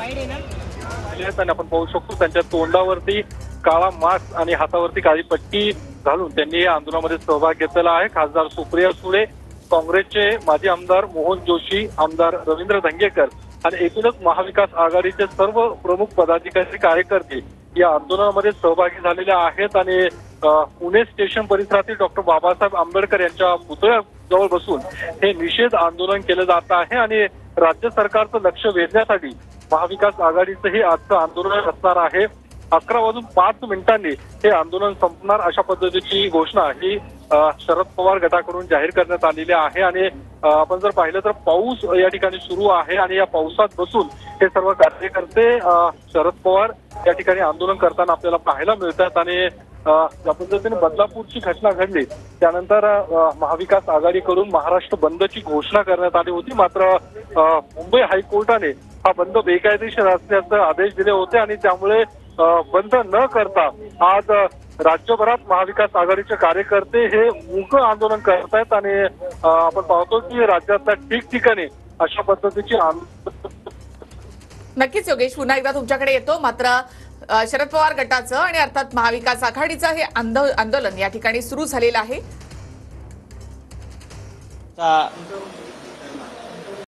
आणि आपण पाहू शकतो त्यांच्या तोंडावरती काळा मास्क आणि हातावरती काळी पट्टी घालून त्यांनी या आंदोलनामध्ये सहभाग घेतलेला आहे। खासदार सुप्रिया सुळे, काँग्रेसचे माजी आमदार मोहन जोशी, आमदार रवींद्र धंगेकर आणि एकूणच महाविकास आघाडीचे सर्व प्रमुख पदाधिकारी कार्यकर्ते या आंदोलनामध्ये सहभागी झालेले आहेत। आणि पुणे स्टेशन परिसरातील डॉक्टर बाबासाहेब आंबेडकर यांच्या पुतळ्याजवळ बसून हे निषेध आंदोलन केलं जात आहे। आणि राज्य सरकारचं लक्ष वेधण्यासाठी महाविकास आघाडीचं हे आजचं आंदोलन असणार आहे। 11:05 हे आंदोलन संपणार अशा पद्धतीची घोषणा ही शरद पवार गटाकडून जाहीर करण्यात आलेली आहे। आणि आपण जर पाहिलं तर पाऊस या ठिकाणी सुरू आहे आणि या पावसात बसून हे सर्व कार्यकर्ते शरद पवार या ठिकाणी आंदोलन करताना आपल्याला पाहायला मिळतात। आणि ज्या पद्धतीने बदलापूरची घटना घडली त्यानंतर महाविकास आघाडीकडून महाराष्ट्र बंदची घोषणा करण्यात आली होती, मात्र मुंबई हायकोर्टाने हा बंद बेकायदेशीर असल्याचे आदेश दिले होते आणि त्यामुळे बंद न करता आज राज्यभरात महाविकास आघाडीचे कार्यकर्ते हे मूक आंदोलन करतायत। आणि आपण पाहतो की राज्यातल्या ठिकठिकाणी अशा पद्धतीची नक्कीच योगेश, पुन्हा एकदा तुमच्याकडे येतो। मात्र शरद पवार गटाचं आणि अर्थात महाविकास आघाडीचं हे आंदोलन या ठिकाणी सुरू झालेलं आहे।